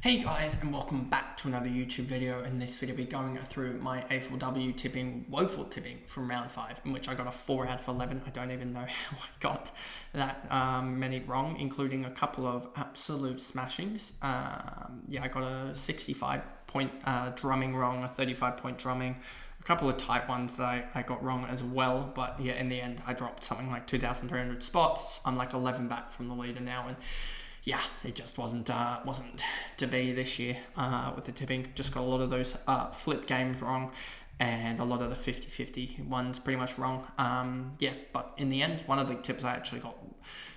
Hey guys, and welcome back to another YouTube video. In this video, we're going through my AFLW tipping, woeful tipping from round 5, in which I got a 4 out of 11. I don't even know how I got that many wrong, including a couple of absolute smashings. I got a 65-point drumming wrong, a 35-point drumming, a couple of tight ones that I got wrong as well. But yeah, in the end, I dropped something like 2,300 spots. I'm like 11 back from the leader now, and yeah, it just wasn't to be this year with the tipping. Just got a lot of those flip games wrong and a lot of the 50-50 ones pretty much wrong. But in the end, one of the tips I actually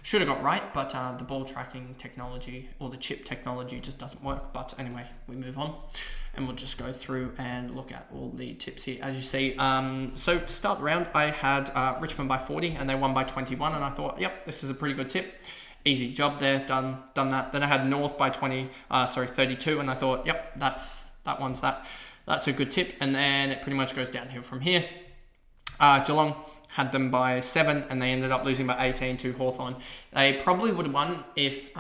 should have got right, but the ball tracking technology or the chip technology just doesn't work. But anyway, we move on and we'll just go through and look at all the tips here. As you see, so to start the round, I had Richmond by 40 and they won by 21, and I thought, yep, this is a pretty good tip. Easy job there, done that. Then I had North by 32, and I thought, yep, that's a good tip. And then it pretty much goes downhill from here. Geelong had them by 7, and they ended up losing by 18 to Hawthorn. They probably would have won if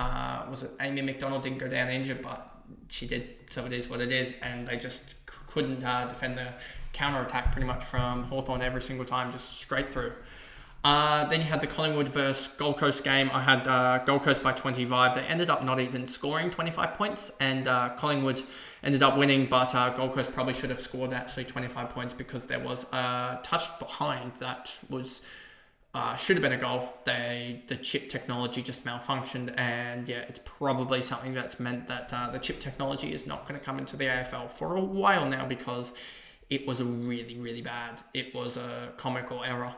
Amy McDonald didn't go down injured, but she did, so it is what it is. And they just couldn't defend the counter attack pretty much from Hawthorn every single time, just straight through. Then you had the Collingwood versus Gold Coast game. I had Gold Coast by 25. They ended up not even scoring 25 points, and Collingwood ended up winning, but Gold Coast probably should have scored actually 25 points because there was a touch behind that was should have been a goal. The chip technology just malfunctioned, and yeah, it's probably something that's meant that the chip technology is not going to come into the AFL for a while now because it was really, really bad. It was a comical error.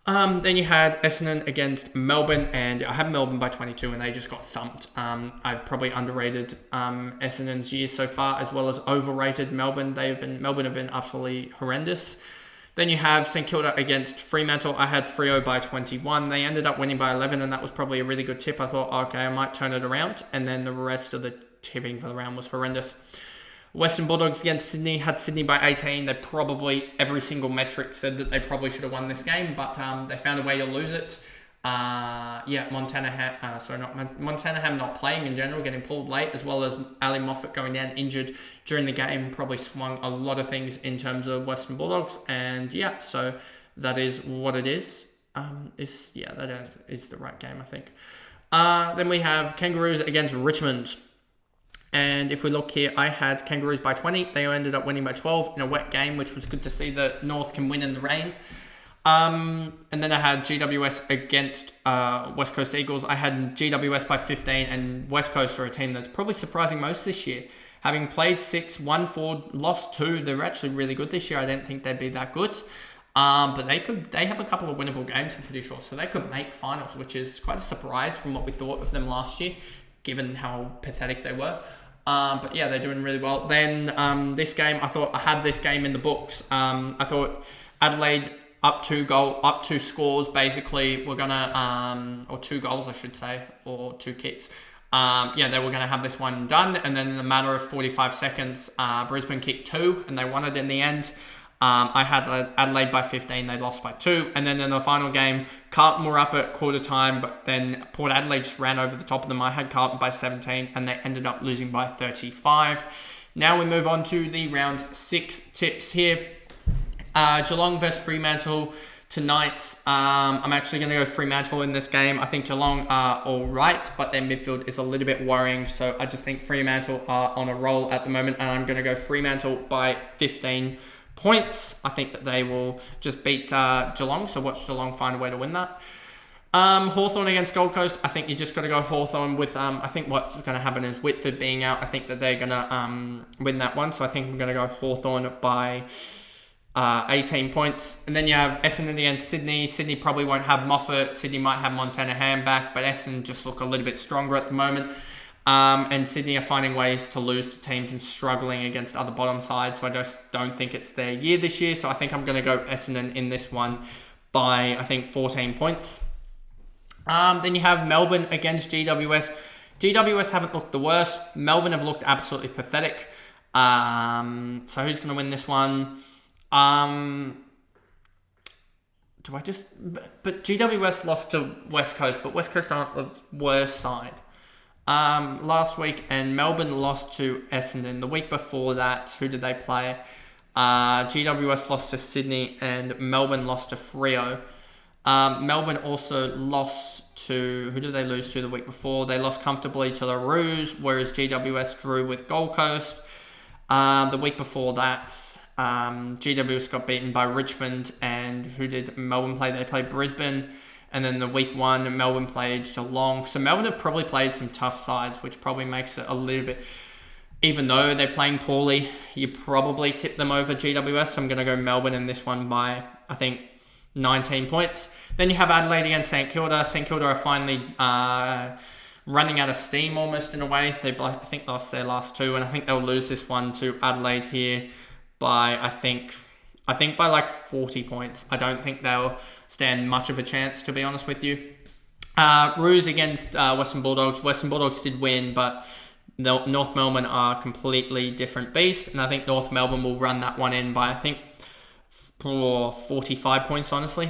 Then you had Essendon against Melbourne, and I had Melbourne by 22, and they just got thumped. I've probably underrated Essendon's year so far, as well as overrated Melbourne. Melbourne have been absolutely horrendous. Then you have St Kilda against Fremantle. I had Freo by 21. They ended up winning by 11, and that was probably a really good tip. I thought, okay, I might turn it around, and then the rest of the tipping for the round was horrendous. Western Bulldogs against Sydney, had Sydney by 18. They probably, every single metric said that they probably should have won this game, but they found a way to lose it. Montana Ham not playing in general, getting pulled late, as well as Ali Moffat going down injured during the game, probably swung a lot of things in terms of Western Bulldogs. And yeah, so that is what it is. That is the right game, I think. Then we have Kangaroos against Richmond. And if we look here, I had Kangaroos by 20. They ended up winning by 12 in a wet game, which was good to see that North can win in the rain. And then I had GWS against West Coast Eagles. I had GWS by 15, and West Coast are a team that's probably surprising most this year. Having played 6, won 4, lost 2, they're actually really good this year. I didn't think they'd be that good. But they have a couple of winnable games, I'm pretty sure. So they could make finals, which is quite a surprise from what we thought of them last year, given how pathetic they were. But yeah, they're doing really well. Then this game, I thought I had this game in the books. I thought Adelaide up 2 scores basically. We're gonna or 2 goals, I should say, or 2 kicks. They were gonna have this one done, and then in a matter of 45 seconds, Brisbane kicked 2, and they won it in the end. I had Adelaide by 15, they lost by 2. And then in the final game, Carlton were up at quarter time, but then Port Adelaide just ran over the top of them. I had Carlton by 17, and they ended up losing by 35. Now we move on to the round 6 tips here. Geelong versus Fremantle tonight. I'm actually going to go Fremantle in this game. I think Geelong are all right, but their midfield is a little bit worrying. So I just think Fremantle are on a roll at the moment, and I'm going to go Fremantle by 15 points. I think that they will just beat Geelong, so watch Geelong find a way to win that. Hawthorn against Gold Coast, I think you just got to go Hawthorn with, I think what's going to happen is Whitford being out, I think that they're going to win that one, so I think I'm going to go Hawthorn by 18 points. And then you have Essendon against Sydney. Sydney probably won't have Moffat, Sydney might have Montana Ham back, but Essendon just look a little bit stronger at the moment. And Sydney are finding ways to lose to teams and struggling against other bottom sides. So I just don't think it's their year this year. So I think I'm going to go Essendon in this one by, I think, 14 points. Then you have Melbourne against GWS. GWS haven't looked the worst. Melbourne have looked absolutely pathetic. So who's going to win this one? But GWS lost to West Coast, but West Coast aren't the worst side. last week, and Melbourne lost to Essendon. The week before that, who did they play? GWS lost to Sydney, and Melbourne lost to Freo. Melbourne also lost to, who did they lose to the week before? They lost comfortably to the Roos, whereas GWS drew with Gold Coast. The week before that, GWS got beaten by Richmond, and who did Melbourne play? They played Brisbane. And then the week 1, Melbourne played Geelong. So Melbourne have probably played some tough sides, which probably makes it a little bit, even though they're playing poorly, you probably tip them over GWS. So I'm going to go Melbourne in this one by, I think, 19 points. Then you have Adelaide against St Kilda. St Kilda are finally running out of steam almost in a way. They've, I think, lost their last 2, and I think they'll lose this one to Adelaide here by, I think by like 40 points. I don't think they'll stand much of a chance, to be honest with you. Roos against Western Bulldogs. Western Bulldogs did win, but North Melbourne are a completely different beast, and I think North Melbourne will run that one in by, I think, 45 points, honestly.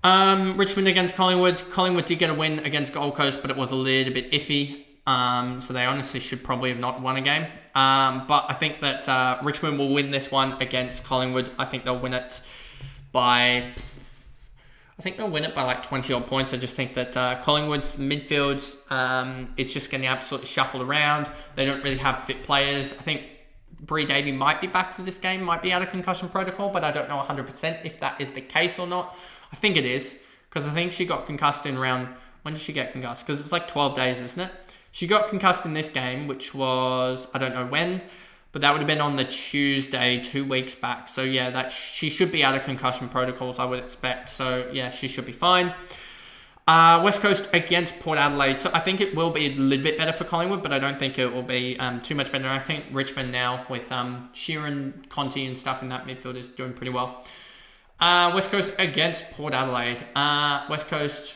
Richmond against Collingwood. Collingwood did get a win against Gold Coast, but it was a little bit iffy. So they honestly should probably have not won a game. But I think that Richmond will win this one against Collingwood. I think they'll win it by like 20 odd points. I just think that Collingwood's midfield is just getting absolutely shuffled around. They don't really have fit players. I think Bree Davey might be back for this game, might be out of concussion protocol, but I don't know 100% if that is the case or not. I think it is, because I think she got concussed in round... When did she get concussed? Because it's like 12 days, isn't it? She got concussed in this game, which was, I don't know when, but that would have been on the Tuesday 2 weeks back. So yeah, she should be out of concussion protocols, I would expect. So yeah, she should be fine. West Coast against Port Adelaide. So I think it will be a little bit better for Collingwood, but I don't think it will be too much better. I think Richmond now with Sheeran, Conti and stuff in that midfield is doing pretty well. West Coast against Port Adelaide. West Coast...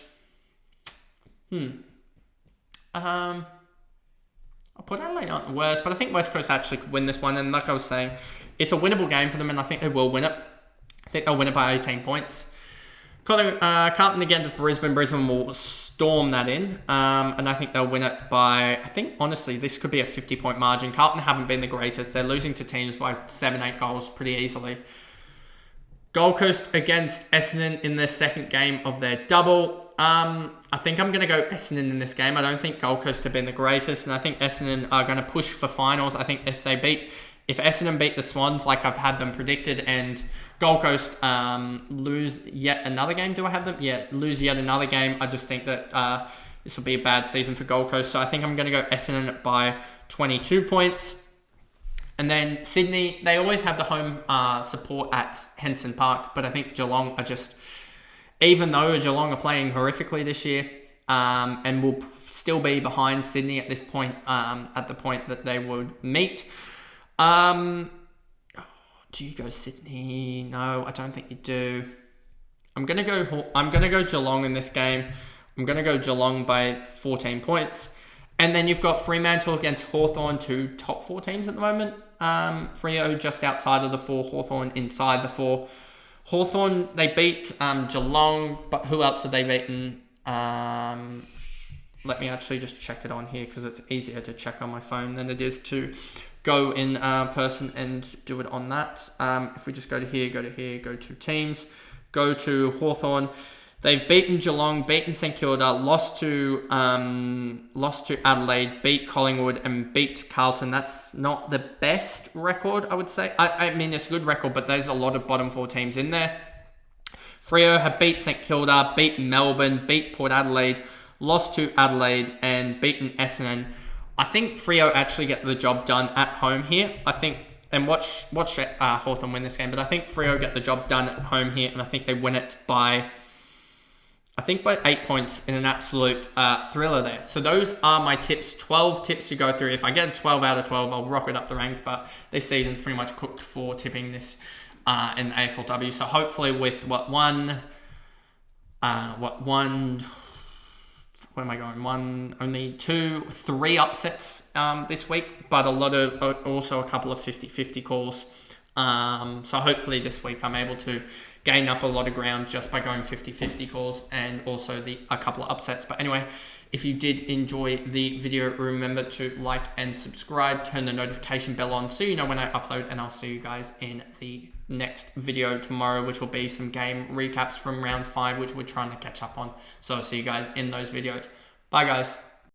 Port Adelaide aren't the worst, but I think West Coast actually could win this one. And like I was saying, it's a winnable game for them, and I think they will win it. I think they'll win it by 18 points. Carlton against Brisbane. Brisbane will storm that in, and I think they'll win it by, I think, honestly, this could be a 50-point margin. Carlton haven't been the greatest. They're losing to teams by 7-8 goals pretty easily. Gold Coast against Essendon in their second game of their double. I think I'm going to go Essendon in this game. I don't think Gold Coast have been the greatest, and I think Essendon are going to push for finals. I think if Essendon beat the Swans like I've had them predicted, and Gold Coast lose yet another game, do I have them? Yeah, lose yet another game. I just think that this will be a bad season for Gold Coast, so I think I'm going to go Essendon by 22 points. And then Sydney, they always have the home support at Henson Park, but I think Geelong are just... Even though Geelong are playing horrifically this year, and will still be behind Sydney at this point, at the point that they would meet. Do you go Sydney? No, I don't think you do. I'm gonna go Geelong in this game. I'm gonna go Geelong by 14 points, and then you've got Fremantle against Hawthorn, 2 top 4 teams at the moment. Freo just outside of the 4, Hawthorn inside the 4. Hawthorn, they beat Geelong, but who else have they beaten? Let me actually just check it on here, because it's easier to check on my phone than it is to go in person and do it on that. If we just go to here, go to teams, go to Hawthorn. They've beaten Geelong, beaten St Kilda, lost to Adelaide, beat Collingwood, and beat Carlton. That's not the best record, I would say. I mean, it's a good record, but there's a lot of bottom 4 teams in there. Freo have beat St Kilda, beat Melbourne, beat Port Adelaide, lost to Adelaide, and beaten Essendon. I think Freo actually get the job done at home here. I think, and watch Hawthorn win this game, but I think Freo get the job done at home here, and I think they win it by 8 points in an absolute thriller there. So those are my tips, 12 tips to go through. If I get a 12 out of 12, I'll rocket up the ranks, but this season's pretty much cooked for tipping this in AFLW. So hopefully with only 2, 3 upsets this week, but also a couple of 50-50 calls. So hopefully this week I'm able to gain up a lot of ground just by going 50-50 calls, and also a couple of upsets. But anyway, If you did enjoy the video, remember to like and subscribe, turn the notification bell on so you know when I upload, and I'll see you guys in the next video tomorrow, which will be some game recaps from round 5, which we're trying to catch up on. So I'll see you guys in those videos. Bye guys.